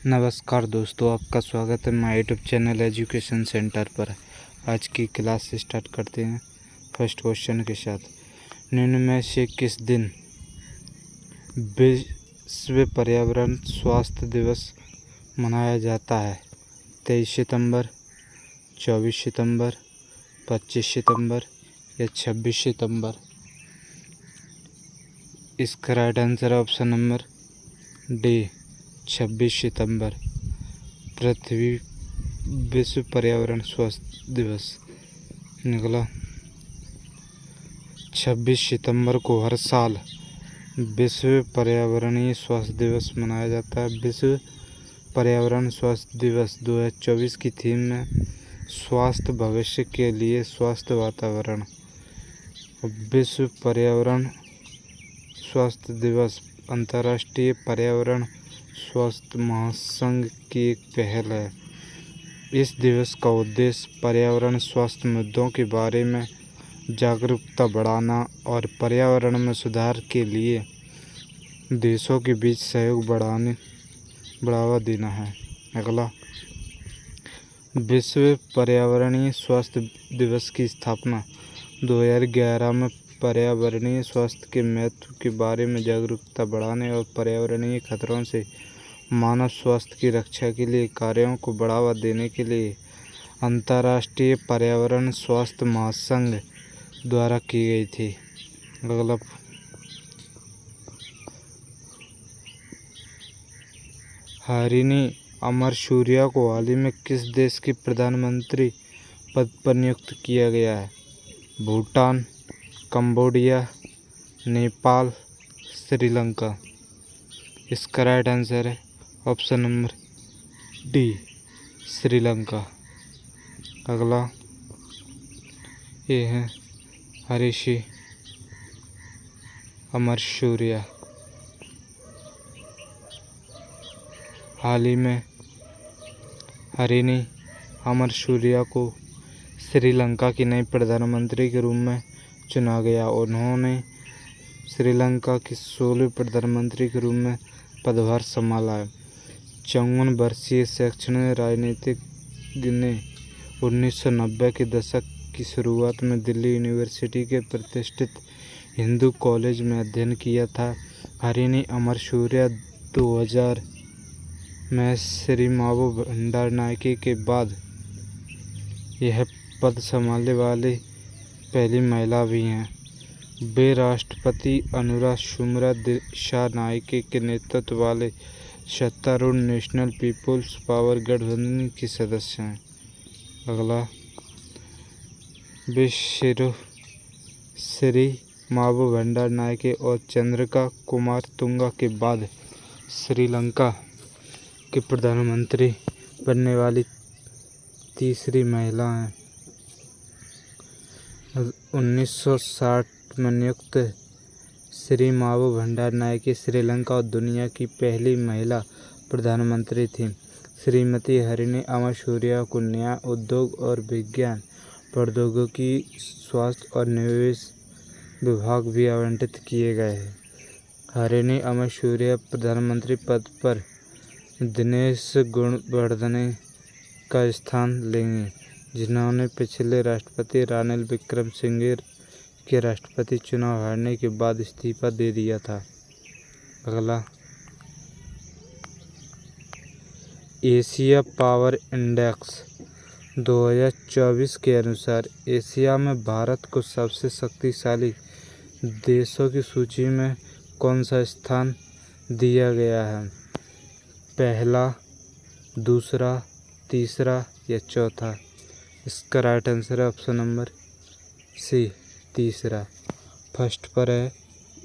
नमस्कार दोस्तों, आपका स्वागत है मेरे यूट्यूब चैनल एजुकेशन सेंटर पर। आज की क्लास स्टार्ट करते हैं फर्स्ट क्वेश्चन के साथ। निम्न में से किस दिन विश्व पर्यावरण स्वास्थ्य दिवस मनाया जाता है? 23 सितंबर, 24 सितंबर, 25 सितंबर या 26 सितंबर? इसका राइट आंसर है ऑप्शन नंबर डी, 26 सितंबर। पृथ्वी विश्व पर्यावरण स्वास्थ्य दिवस निकला। 26 सितंबर को हर साल विश्व पर्यावरणीय स्वास्थ्य दिवस मनाया जाता है। विश्व पर्यावरण स्वास्थ्य दिवस 2024 की थीम में स्वास्थ्य भविष्य के लिए स्वास्थ्य वातावरण। विश्व पर्यावरण स्वास्थ्य दिवस अंतर्राष्ट्रीय पर्यावरण स्वास्थ्य महासंघ की एक पहल है। इस दिवस का उद्देश्य पर्यावरण स्वास्थ्य मुद्दों के बारे में जागरूकता बढ़ाना और पर्यावरण में सुधार के लिए देशों के बीच सहयोग बढ़ावा देना है। अगला, विश्व पर्यावरणीय स्वास्थ्य दिवस की स्थापना 2011 में पर्यावरणीय स्वास्थ्य के महत्व के बारे में जागरूकता बढ़ाने और पर्यावरणीय खतरों से मानव स्वास्थ्य की रक्षा के लिए कार्यों को बढ़ावा देने के लिए अंतर्राष्ट्रीय पर्यावरण स्वास्थ्य महासंघ द्वारा की गई थी। अगला, हरिनी अमरसूरिया को हाल ही में किस देश के प्रधानमंत्री पद पर नियुक्त किया गया है? भूटान, कंबोडिया, नेपाल, श्रीलंका? इसका राइट आंसर है ऑप्शन नंबर डी, श्रीलंका। अगला, ये है हरिनी अमरसूरिया। हाल ही में हरिनी अमरसूरिया को श्रीलंका की नई प्रधानमंत्री के रूप में चुना गया। उन्होंने श्रीलंका के 16वें प्रधानमंत्री के रूप में पदभार संभाला है। 54 वर्षीय शैक्षणिक राजनीतिज्ञ ने 1990 के दशक की शुरुआत में दिल्ली यूनिवर्सिटी के प्रतिष्ठित हिंदू कॉलेज में अध्ययन किया था। हरिनी अमरसूरिया 2000 में श्री मावो भंडारनायके के बाद यह पद संभालने वाली पहली महिला भी हैं। वे राष्ट्रपति अनुरासुमरा दिशानायके के नेतृत्व वाले सत्तारूढ़ नेशनल पीपुल्स पावर गठबंधन की सदस्य हैं। अगला, विश्व श्री मावो भंडारनायके और चंद्रिका कुमारतुंगा के बाद श्रीलंका के प्रधानमंत्री बनने वाली तीसरी महिला हैं। 1960 में नियुक्त श्री मावो भंडारनायके श्रीलंका और दुनिया की पहली महिला प्रधानमंत्री थीं। श्रीमती हरिनी अमरसूरिया को न्याय, उद्योग और विज्ञान प्रौद्योगिकी, स्वास्थ्य और निवेश विभाग भी आवंटित किए गए हैं। हरिनी अमरसूरिया प्रधानमंत्री पद पर दिनेश गुणवर्धने का स्थान लेंगे, जिन्होंने पिछले राष्ट्रपति रानिल विक्रमसिंघे के राष्ट्रपति चुनाव हारने के बाद इस्तीफा दे दिया था। अगला, एशिया पावर इंडेक्स 2024 के अनुसार एशिया में भारत को सबसे शक्तिशाली देशों की सूची में कौन सा स्थान दिया गया है? पहला, दूसरा, तीसरा या चौथा? इसका राइट आंसर है ऑप्शन नंबर सी, तीसरा। फर्स्ट पर है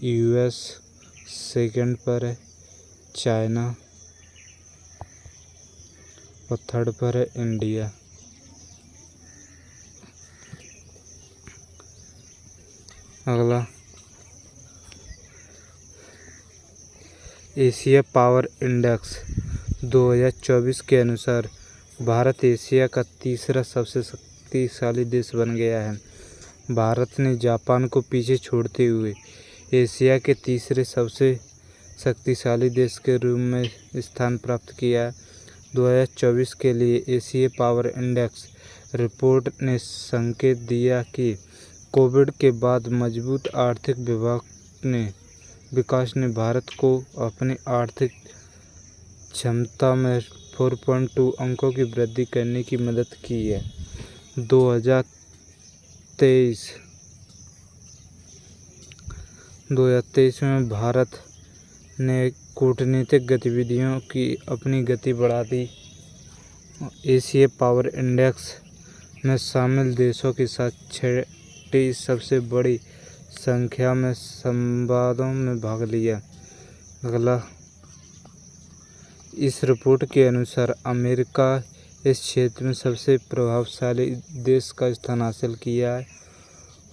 यूएस, सेकंड पर है चाइना और थर्ड पर है इंडिया। अगला, एशिया पावर इंडेक्स 2024 के अनुसार भारत एशिया का तीसरा सबसे शक्तिशाली देश बन गया है। भारत ने जापान को पीछे छोड़ते हुए एशिया के तीसरे सबसे शक्तिशाली देश के रूप में स्थान प्राप्त किया। 2024 के लिए एशिया पावर इंडेक्स रिपोर्ट ने संकेत दिया कि कोविड के बाद मजबूत आर्थिक विकास ने भारत को अपनी आर्थिक क्षमता में 4.2 अंकों की वृद्धि करने की मदद की है। 2023 में भारत ने कूटनीतिक गतिविधियों की अपनी गति बढ़ा दी। एशिया पावर इंडेक्स में शामिल देशों के साथ छठी सबसे बड़ी संख्या में संवादों में भाग लिया। अगला, इस रिपोर्ट के अनुसार अमेरिका इस क्षेत्र में सबसे प्रभावशाली देश का स्थान हासिल किया है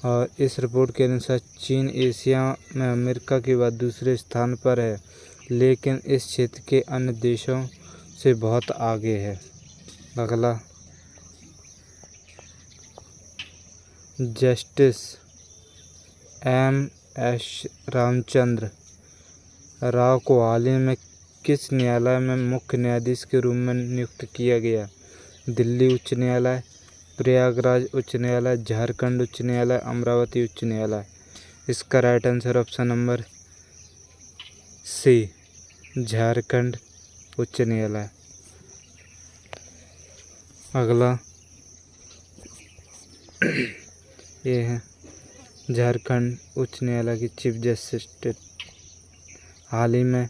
और इस रिपोर्ट के अनुसार चीन एशिया में अमेरिका के बाद दूसरे स्थान पर है, लेकिन इस क्षेत्र के अन्य देशों से बहुत आगे है। अगला, जस्टिस एम.एस. रामचंद्र राव को हाल ही में किस न्यायालय में मुख्य न्यायाधीश के रूप में नियुक्त किया गया? दिल्ली उच्च न्यायालय, प्रयागराज उच्च न्यायालय, झारखंड उच्च न्यायालय, अमरावती उच्च न्यायालय। इसका right answer option number C, Jharkhand उच्च न्यायालय। अगला ये है झारखंड उच्च न्यायालय की चीफ जस्टिस। हाल ही में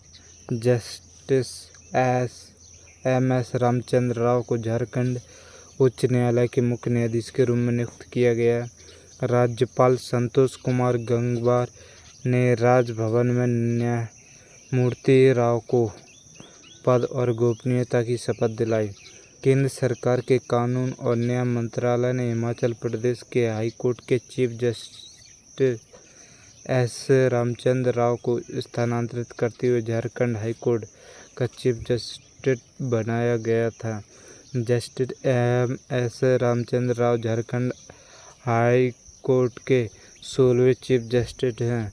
जस्टिस एम.एस. रामचंद्र राव को झारखंड उच्च न्यायालय के मुख्य न्यायाधीश के रूप में नियुक्त किया गया। राज्यपाल संतोष कुमार गंगवार ने राजभवन में न्यायमूर्ति राव को पद और गोपनीयता की शपथ दिलाई। केंद्र सरकार के कानून और न्याय मंत्रालय ने हिमाचल प्रदेश के हाई कोर्ट के chief justice S. Ramachandra Rao को स्थानांतरित करते हुए झारखंड हाई कोर्ट का चीफ जस्टिस बनाया गया था। Justice M S. Ramachandra Rao Jharkhand high court के 16वें चीफ जस्टिस हैं।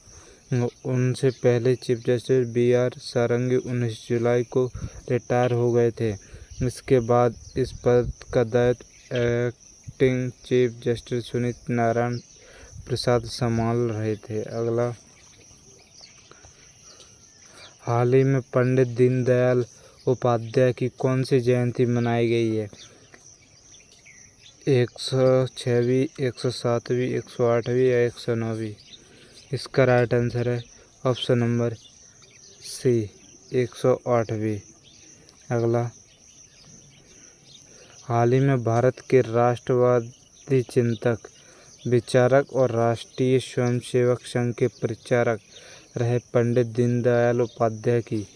उनसे पहले चीफ जस्टिस बी.आर. सारंगी 19 जुलाई को रिटायर हो गए थे। इसके बाद इस पद का दायित्व acting chief justice Sunit Narayan Prasad संभाल रहे थे। अगला, हाल ही में पंडित दीनदयाल उपाध्याय की कौन सी जयंती मनाई गई है? 106वीं, 107वीं, 108वीं या 109वीं? इसका राइट आंसर है ऑप्शन नंबर सी, 108वीं। अगला, हाल ही में भारत के राष्ट्रवादी चिंतक, विचारक और राष्ट्रीय स्वयंसेवक संघ के प्रचारक रहे पंडित दीनदयाल उपाध्याय की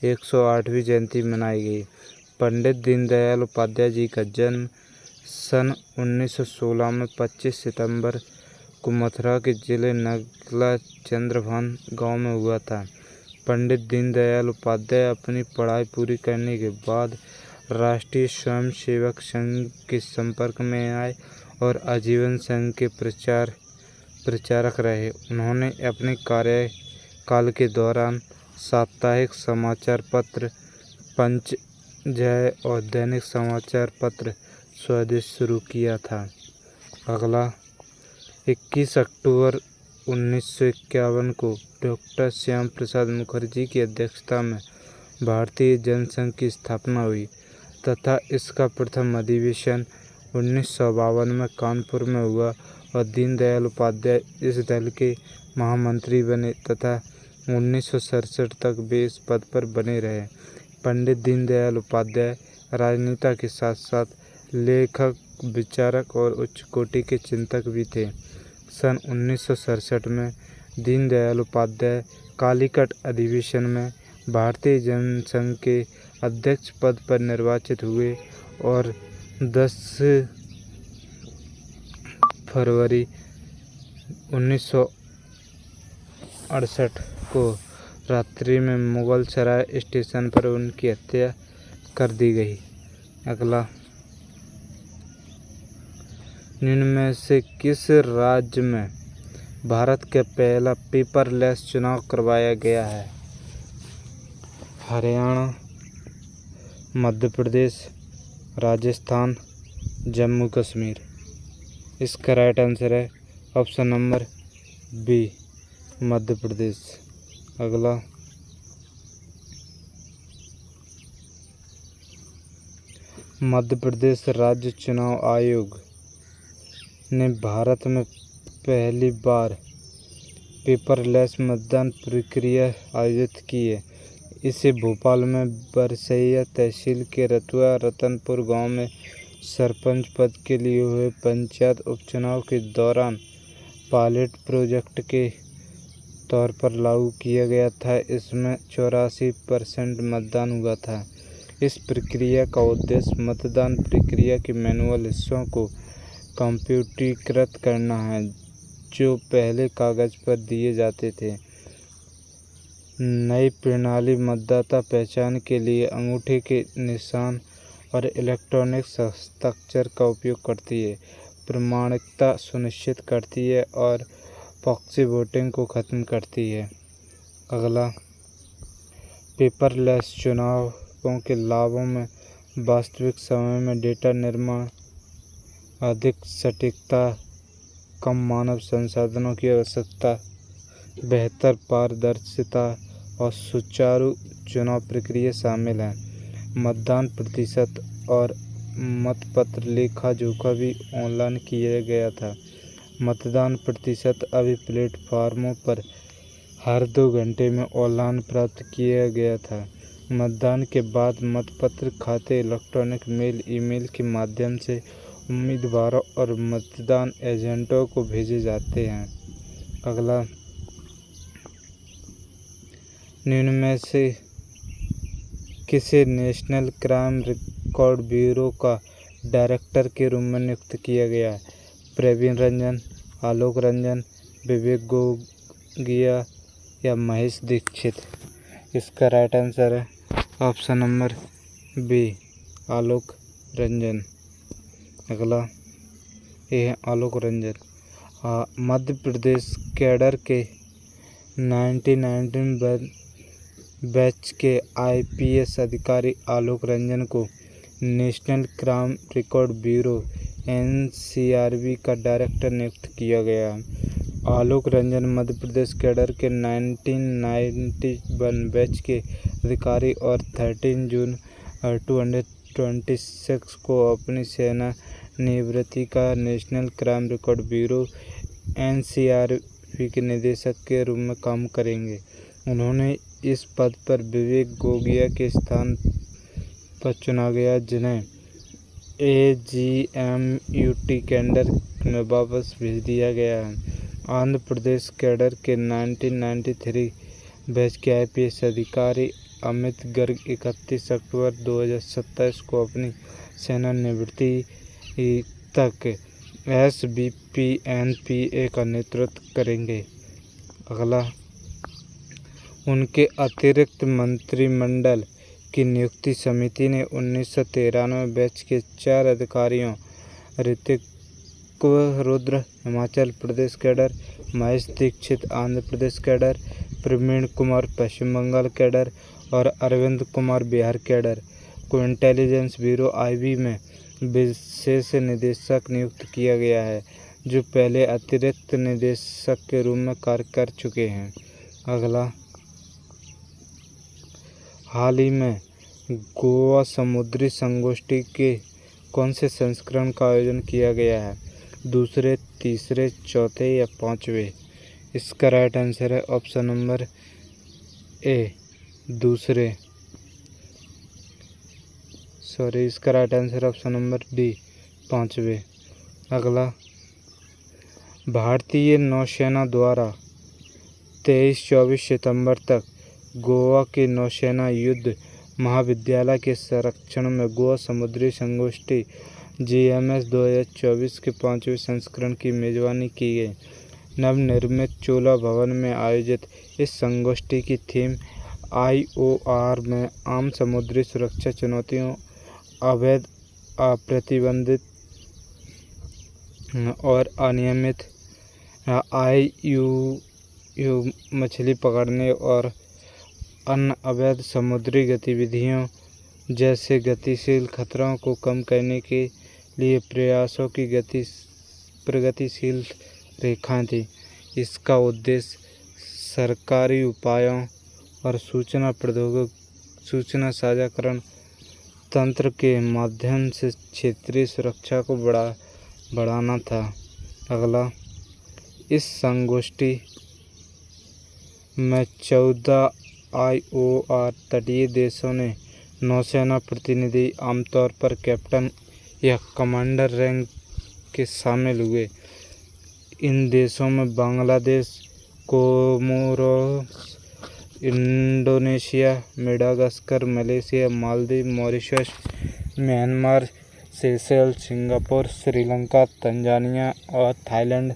108वीं जयंती मनाई गई। पंडित दीनदयाल उपाध्याय जी का जन्म सन 1916 में 25 सितंबर को मथुरा के जिले नगला चंद्रभान गांव में हुआ था। पंडित दीनदयाल उपाध्याय अपनी पढ़ाई पूरी करने के बाद राष्ट्रीय स्वयंसेवक संघ के संपर्क में आए और आजीवन संघ के प्रचारक रहे। उन्होंने अपने कार्यकाल के दौरान साप्ताहिक समाचार पत्र पंचजय और दैनिक समाचार पत्र स्वदेश शुरू किया था। अगला, 21 अक्टूबर 1951 को डॉक्टर श्याम प्रसाद मुखर्जी की अध्यक्षता में भारतीय जनसंघ की स्थापना हुई तथा इसका प्रथम अधिवेशन 1952 में कानपुर में हुआ और दीनदयाल उपाध्याय इस दल के महामंत्री बने तथा 1967 तक वे इस पद पर बने रहे। पंडित दीनदयाल उपाध्याय राजनेता के साथ साथ लेखक, विचारक और उच्च कोटि के चिंतक भी थे। सन 1967 में दीनदयाल उपाध्याय कालीकट अधिवेशन में भारतीय जनसंघ के अध्यक्ष पद पर निर्वाचित हुए और 10 फरवरी 1968 को रात्रि में मुगल सराय स्टेशन पर उनकी हत्या कर दी गई। अगला, निम्न में से किस राज्य में भारत का पहला पेपरलेस चुनाव करवाया गया है? हरियाणा, मध्य प्रदेश, राजस्थान, जम्मू कश्मीर। इसका राइट आंसर है option number B, Madhya Pradesh. अगला, मध्य प्रदेश राज्य चुनाव आयोग ने भारत में पहली बार पेपरलेस मतदान प्रक्रिया आयोजित की है। इसे भोपाल में बरसैया तहसील के रतुआ रतनपुर गांव में सरपंच पद के लिए हुए पंचायत उपचुनाव के दौरान पायलट प्रोजेक्ट के तौर पर लागू किया गया था। इसमें 84% मतदान हुआ था। इस प्रक्रिया का उद्देश्य मतदान प्रक्रिया के मैनुअल हिस्सों को कंप्यूटरीकृत करना है, जो पहले कागज पर दिए जाते थे। नई प्रणाली मतदाता पहचान के लिए अंगूठे के निशान और इलेक्ट्रॉनिक हस्ताक्षर का उपयोग करती है, प्रामाणिकता सुनिश्चित करती है और प्रॉक्सी वोटिंग को खत्म करती है। अगला, पेपरलेस चुनावों के लाभों में वास्तविक समय में डेटा निर्माण, अधिक सटीकता, कम मानव संसाधनों की आवश्यकता, बेहतर पारदर्शिता और सुचारू चुनाव प्रक्रिया शामिल है। मतदान प्रतिशत और मतपत्र लेखा जोखा भी ऑनलाइन किया गया था। मतदान प्रतिशत अभी प्लेटफार्मों पर हर 2 घंटे में ऑनलाइन प्राप्त किया गया था। मतदान के बाद मतपत्र खाते इलेक्ट्रॉनिक मेल, ईमेल के माध्यम से उम्मीदवारों और मतदान एजेंटों को भेजे जाते हैं। अगला, निम्न में से किसे नेशनल क्राइम रिकॉर्ड ब्यूरो का डायरेक्टर के रूप में नियुक्त किया गया है? प्रवीण रंजन, आलोक रंजन, विवेक गोगिया या महेश दीक्षित? इसका राइट आंसर है option number B, Alok Ranjan. अगला, ये है आलोक रंजन। मध्य प्रदेश कैडर के 1919 बैच के IPS अधिकारी आलोक रंजन को national crime record bureau NCRB का डायरेक्टर नियुक्त किया गया है। आलोक रंजन मध्य प्रदेश कैडर के 1991 बैच के अधिकारी और 13 जून 2026 को अपनी सेना निवृत्ति का national crime record bureau NCRB के निदेशक के रूप में काम करेंगे। उन्होंने इस पद पर विवेक गोगिया के स्थान पर चुना गया, जिन्हें AGMUT कैडर में वापस भेज दिया गया है। आंध्र प्रदेश कैडर के 1993 बैच के IPS अधिकारी अमित गर्ग 31 अक्टूबर 2027 को अपनी सेना निवृत्ति तक SBPNPA का नेतृत्व करेंगे। अगला, उनके अतिरिक्त मंत्रिमंडल की नियुक्ति समिति ने 1993 बैच के 4 अधिकारियों ऋतिक रुद्र हिमाचल प्रदेश कैडर, महेश दीक्षित आंध्र प्रदेश कैडर, प्रवीण कुमार पश्चिम बंगाल कैडर और अरविंद कुमार बिहार कैडर को इंटेलिजेंस ब्यूरो IB में विशेष निदेशक नियुक्त किया गया है, जो पहले अतिरिक्त निदेशक के रूप में कार्य कर चुके हैं। अगला, हाल ही में गोवा समुद्री संगोष्ठी के कौन से संस्करण का आयोजन किया गया है? दूसरे, तीसरे, चौथे या 5वें? इसका राइट आंसर है ऑप्शन नंबर ए, दूसरे। इसका right answer option number D, 5वें। अगला, भारतीय नौसेना द्वारा 23-24 सितंबर तक गोवा के नौसेना युद्ध महाविद्यालय के संरक्षण में गोवा समुद्री संगोष्ठी GMS 2024 के 5वें संस्करण की मेजबानी की गई। नवनिर्मित चोला भवन में आयोजित इस संगोष्ठी की थीम IOR में आम समुद्री सुरक्षा चुनौतियों, अवैध, अप्रतिबंधित और अनियमित IUU मछली पकड़ने और अन्य अवैध समुद्री गतिविधियों जैसे गतिशील खतरों को कम करने के लिए प्रयासों की प्रगतिशील रेखाएं थी। इसका उद्देश्य सरकारी उपायों और सूचना साझाकरण तंत्र के माध्यम से क्षेत्रीय सुरक्षा को बढ़ाना था। अगला, इस संगोष्ठी में 14 IOR तटीय देशों ने नौसेना प्रतिनिधि, आमतौर पर कैप्टन या कमांडर रैंक के शामिल हुए। इन देशों में Bangladesh, Comoros, Indonesia, Madagascar, Malaysia, Maldives, Mauritius, Myanmar, Seychelles, Singapore, Sri Lanka, Tanzania और थाईलैंड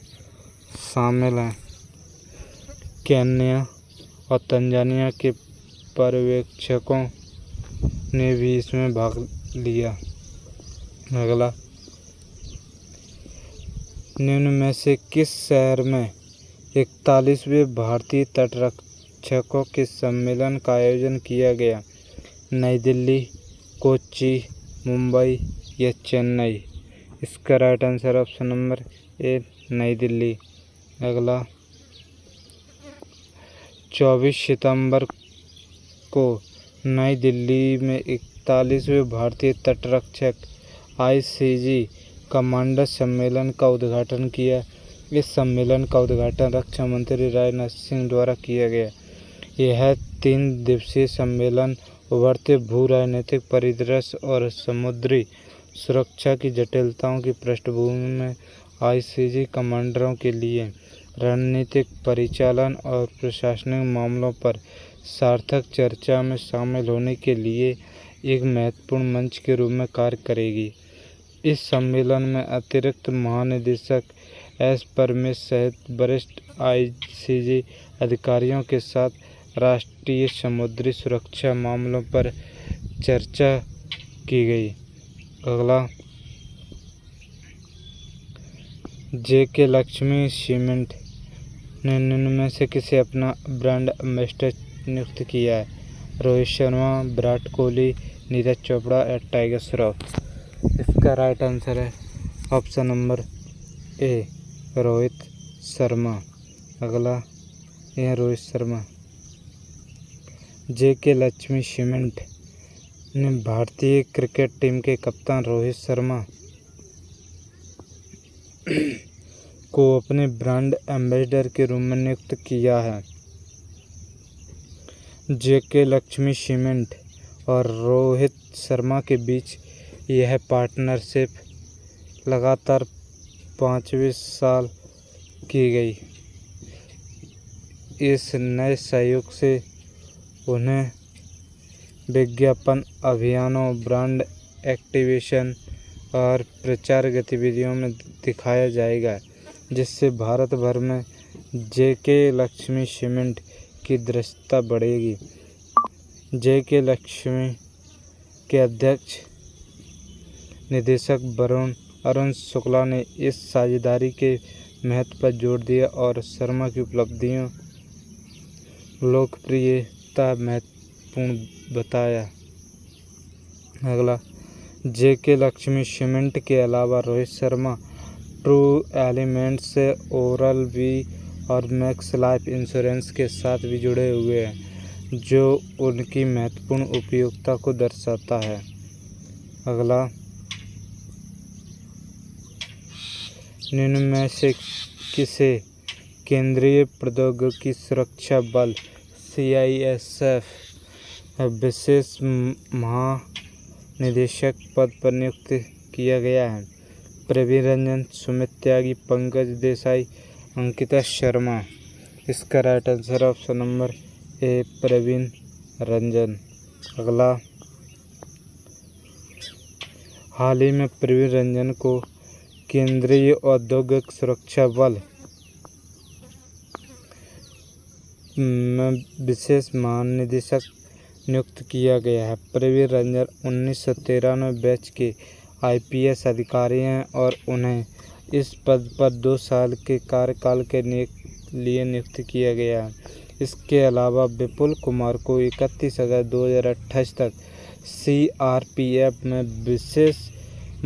शामिल हैं। केन्या और तंजानिया के पर्यवेक्षकों ने भी इसमें भाग लिया। अगला, निम्न में से किस शहर में 41वें भारतीय तटरक्षकों के सम्मेलन का आयोजन किया गया? नई दिल्ली, कोच्चि, मुंबई या चेन्नई? इसका राइट आंसर ऑप्शन नंबर ए, नई दिल्ली। अगला, 24 सितंबर को नई दिल्ली में 41वें भारतीय तटरक्षक ICG कमांडर सम्मेलन का उद्घाटन किया। इस सम्मेलन का उद्घाटन रक्षा मंत्री राजनाथ सिंह द्वारा किया गया। यह 3 दिवसीय सम्मेलन उभरते भू राजनीतिक परिदृश्य और समुद्री सुरक्षा की जटिलताओं की पृष्ठभूमि में ICG कमांडरों के लिए रणनीतिक परिचालन और प्रशासनिक मामलों पर सार्थक चर्चा में शामिल होने के लिए एक महत्वपूर्ण मंच के रूप में कार्य करेगी। इस सम्मेलन में अतिरिक्त महानिदेशक S परमेश सहित वरिष्ठ ICG अधिकारियों के साथ राष्ट्रीय समुद्री सुरक्षा मामलों पर चर्चा की गई। अगला, JK लक्ष्मी सीमेंट ने निम्न में से किसे अपना ब्रांड एम्बेसडर नियुक्त किया है? रोहित शर्मा, विराट कोहली, नीरज चोपड़ा या टाइगर श्रॉफ? इसका राइट आंसर है ऑप्शन नंबर ए, रोहित शर्मा। अगला, यह रोहित शर्मा। JK लक्ष्मी सीमेंट ने भारतीय क्रिकेट टीम के कप्तान रोहित शर्मा को अपने ब्रांड एम्बेसडर के रूप में नियुक्त किया है। JK लक्ष्मी सीमेंट और रोहित शर्मा के बीच यह पार्टनरशिप लगातार 5वें साल की गई। इस नए सहयोग से उन्हें विज्ञापन अभियानों, ब्रांड एक्टिवेशन और प्रचार गतिविधियों में दिखाया जाएगा, जिससे भारत भर में JK लक्ष्मी सीमेंट की दृश्यता बढ़ेगी। JK लक्ष्मी के अध्यक्ष निदेशक अरुण शुक्ला ने इस साझेदारी के महत्व पर जोर दिया और शर्मा की उपलब्धियों लोकप्रियता महत्वपूर्ण बताया। अगला, JK लक्ष्मी सीमेंट के अलावा रोहित शर्मा ट्रू एलिमेंट्स से ओरल बी और मैक्स लाइफ इंश्योरेंस के साथ भी जुड़े हुए हैं, जो उनकी महत्वपूर्ण उपयोगिता को दर्शाता है। अगला, निम्न में से किसे केंद्रीय प्रौद्योगिकी सुरक्षा बल CISF विशेष महानिदेशक पद पर नियुक्त किया गया है? प्रवीण रंजन, सुमित त्यागी, पंकज देसाई, अंकिता शर्मा? इसका right answer option number A, Praveen Ranjan. अगला, हाल ही में प्रवीण रंजन को केंद्रीय औद्योगिक सुरक्षा बल में विशेष महानिदेशक नियुक्त किया गया है। प्रवीण रंजन 1993 बैच के IPS अधिकारी हैं और उन्हें इस पद पर 2 साल के कार्यकाल के लिए नियुक्त किया गया है। इसके अलावा विपुल कुमार को 31 अगस्त 2028 तक CRPF में विशेष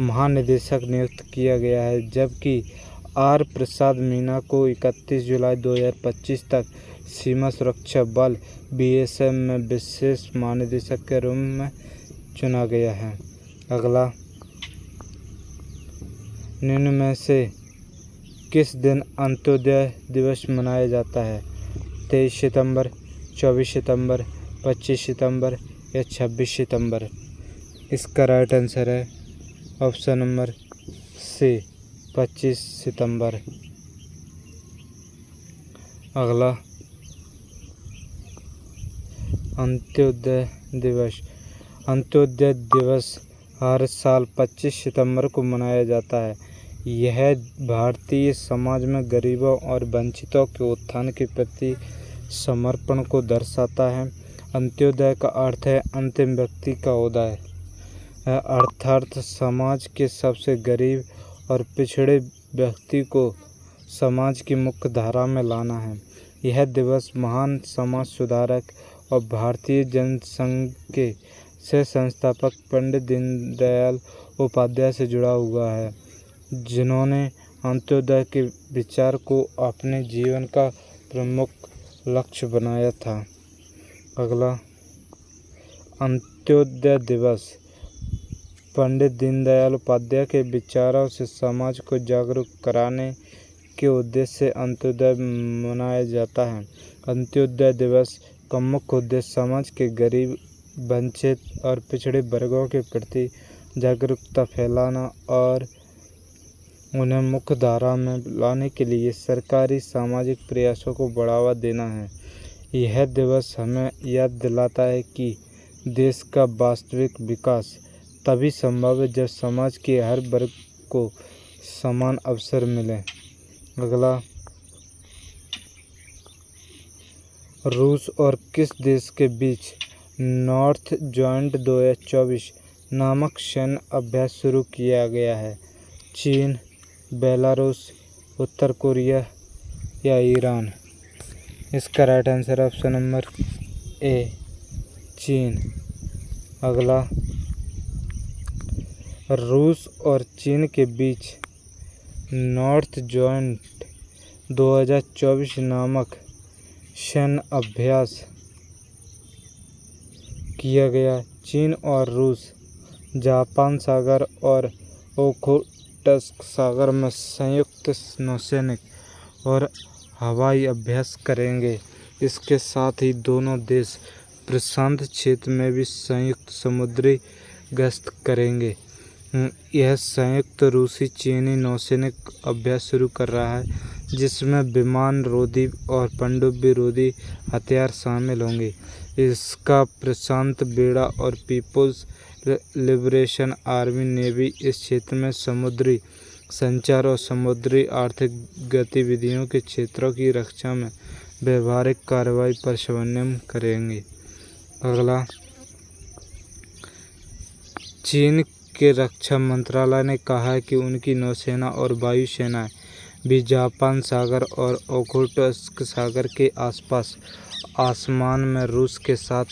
महानिदेशक नियुक्त किया गया है, जबकि R प्रसाद मीना को 31 जुलाई 2025 तक सीमा सुरक्षा बल BSF में विशेष महानिदेशक के रूप में चुना गया है। अगला, निम्न में से किस दिन अंत्योदय दिवस मनाया जाता है? 23 सितंबर, 24 सितंबर, 25 सितंबर या 26 सितंबर? इसका राइट आंसर है ऑप्शन नंबर C, 25 सितंबर। अगला, अंत्योदय दिवस। अंत्योदय दिवस हर साल 25 सितंबर को मनाया जाता है। यह भारतीय समाज में गरीबों और वंचितों के उत्थान के प्रति समर्पण को दर्शाता है। अंत्योदय का अर्थ है अंतिम व्यक्ति का उदय, अर्थात समाज के सबसे गरीब और पिछड़े व्यक्ति को समाज की मुख्य धारा में लाना है। यह दिवस महान समाज सुधारक और भारतीय जनसंघ के संस्थापक पंडित दीनदयाल उपाध्याय से जुड़ा हुआ है, जिन्होंने अंत्योदय के विचार को अपने जीवन का प्रमुख लक्ष्य बनाया था। अगला, अंत्योदय दिवस पंडित दीनदयाल उपाध्याय के विचारों से समाज को जागरूक कराने के उद्देश्य से अंत्योदय मनाया जाता है। अंत्योदय दिवस का मुख्य उद्देश्य समाज के गरीब, वंचित और पिछड़े वर्गों के प्रति जागरूकता फैलाना और उन्हें मुख्य धारा में लाने के लिए सरकारी सामाजिक प्रयासों को बढ़ावा देना है। यह दिवस हमें याद दिलाता है कि देश का वास्तविक विकास तभी संभव है जब समाज के हर वर्ग को समान अवसर मिले। अगला, रूस और किस देश के बीच नॉर्थ जॉइंट 2024 नामक सैन्य अभ्यास शुरू किया गया है? चीन, बेलारूस, उत्तर कोरिया या ईरान? इसका right answer option number A, चीन। अगला, रूस और चीन के बीच नॉर्थ जॉइंट 2024 नामक सैन्य अभ्यास किया गया। चीन और रूस जापान सागर और ओखोटस्क सागर में संयुक्त नौसैनिक और हवाई अभ्यास करेंगे। इसके साथ ही दोनों देश प्रशांत क्षेत्र में भी संयुक्त समुद्री गश्त करेंगे। यह संयुक्त रूसी चीनी नौसैनिक अभ्यास शुरू कर रहा है, जिसमें विमान रोधी और पनडुब्बी रोधी हथियार शामिल होंगे। इसका प्रशांत बेड़ा और पीपुल्स लिबरेशन आर्मी नेवी इस क्षेत्र में समुद्री संचार और समुद्री आर्थिक गतिविधियों के क्षेत्रों की रक्षा में व्यावहारिक कार्रवाई पर समन्वय करेंगे। अगला, चीन के रक्षा मंत्रालय ने कहा है कि उनकी नौसेना और वायुसेनाएं भी जापान सागर और ओखोटस्क सागर के आसपास आसमान में रूस के साथ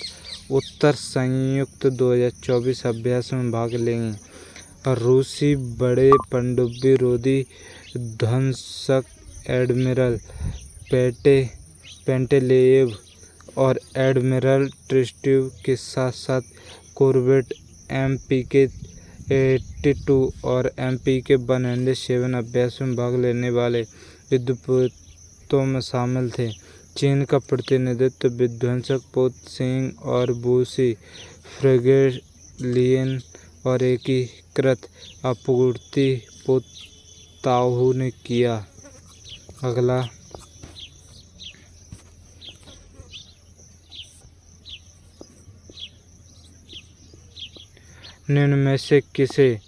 उत्तर संयुक्त 2024 अभ्यास में भाग लेंगे। रूसी बड़े पनडुब्बी रोधी ध्वंसक एडमिरल पेंटेलेव और एडमिरल ट्रिस्टिव के साथ साथ कॉर्वेट MPK 82 और MPK 107 अभ्यास में भाग लेने वाले युद्धपोतों में शामिल थे। चीन का प्रतिनिधित्व विध्वंसक पोत सिंह और बूसी फ्रिगेलियन और एकीकृत आपूर्ति पोत ताऊ ने किया। अगला, निम्न में से किसे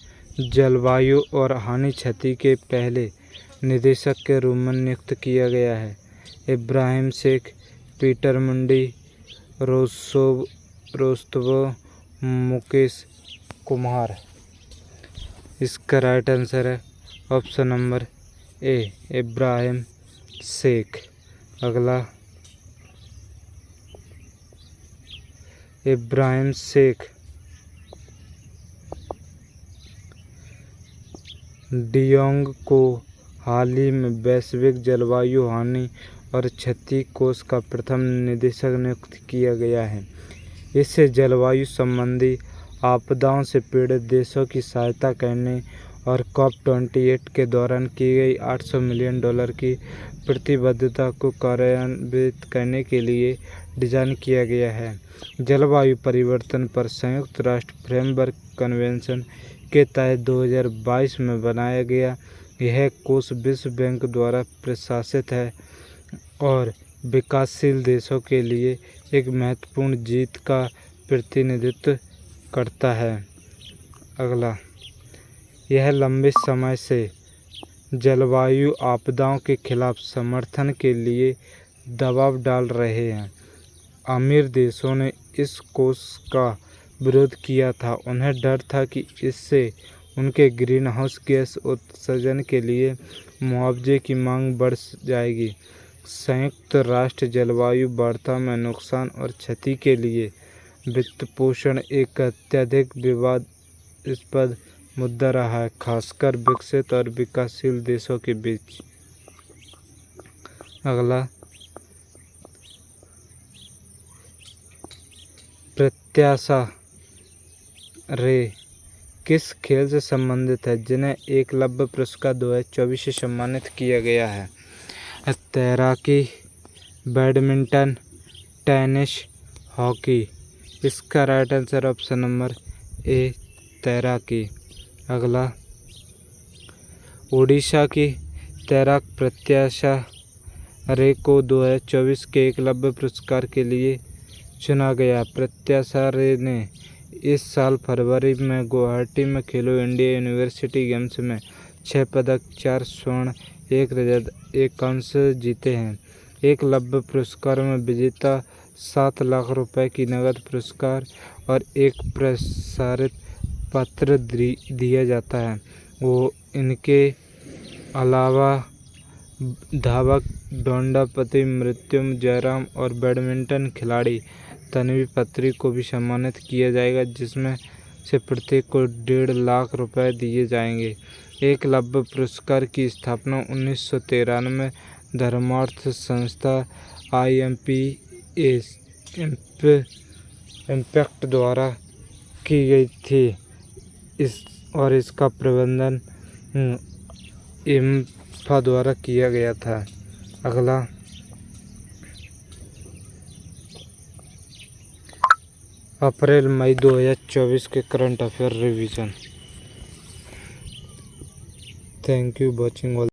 जलवायु और हानि क्षति के पहले निदेशक के रूप में नियुक्त किया गया है? इब्राहिम शेख, पीटर मुंडी, रोस्तवो, मुकेश कुमार? इसका राइट आंसर है option number A, Ibrahim Sheikh. अगला, इब्राहिम शेख डियोंग को हाल ही में वैश्विक जलवायु हानि और क्षति कोष का प्रथम निदेशक नियुक्त किया गया है। इससे जलवायु संबंधी आपदाओं से पीड़ित देशों की सहायता करने और COP28 के दौरान की गई $800 मिलियन की प्रतिबद्धता को कार्यान्वित करने के लिए डिज़ाइन किया गया है। जलवायु परिवर्तन पर संयुक्त राष्ट्र फ्रेमवर्क कन्वेंशन के तहत 2022 में बनाया गया यह कोष विश्व बैंक द्वारा प्रशासित है और विकासशील देशों के लिए एक महत्वपूर्ण जीत का प्रतिनिधित्व करता है। अगला, यह लंबे समय से जलवायु आपदाओं के खिलाफ समर्थन के लिए दबाव डाल रहे हैं। अमीर देशों ने इस कोष का विरोध किया था। उन्हें डर था कि इससे उनके ग्रीनहाउस गैस उत्सर्जन के लिए मुआवजे की मांग बढ़ जाएगी। संयुक्त राष्ट्र जलवायु वार्ता में नुकसान और क्षति के लिए वित्तपोषण एक अत्यधिक विवादास्पद मुद्दा रहा है, खासकर विकसित और विकासशील देशों के बीच। अगला, प्रत्याशा रे किस खेल से संबंधित है जिन्हें एकलव्य पुरस्कार 2024 से सम्मानित किया गया है? तैराकी, बैडमिंटन, टेनिस, हॉकी। इसका राइट आंसर ऑप्शन नंबर ए तैराकी। अगला, उड़ीसा की तैराक प्रत्याशा रे को 2024 के एकलव्य पुरस्कार के लिए चुना गया। प्रत्याशा रे ने इस साल फरवरी में गुवाहाटी में खेलो इंडिया यूनिवर्सिटी गेम्स में 6 पदक, 4 स्वर्ण, 1 रजत, 1 कांस्य जीते हैं। एकलव्य पुरस्कार में विजेता 7 लाख रुपए की नकद पुरस्कार और एक प्रसारित पत्र दिया जाता है। वो इनके अलावा धावक दौड़पति मृत्युम जयराम और बैडमिंटन खिलाड़ी तन्वी पत्री को भी सम्मानित किया जाएगा, जिसमें से प्रत्येक को 1.5 लाख रुपए दिए जाएंगे। एकलव्य पुरस्कार की स्थापना 1993 में धर्मार्थ संस्था IMPS इम्पैक्ट द्वारा की गई थी और इसका प्रबंधन IMFA द्वारा किया गया था। अगला, अप्रैल-मई 2024 के current affair revision. Thank you watching all.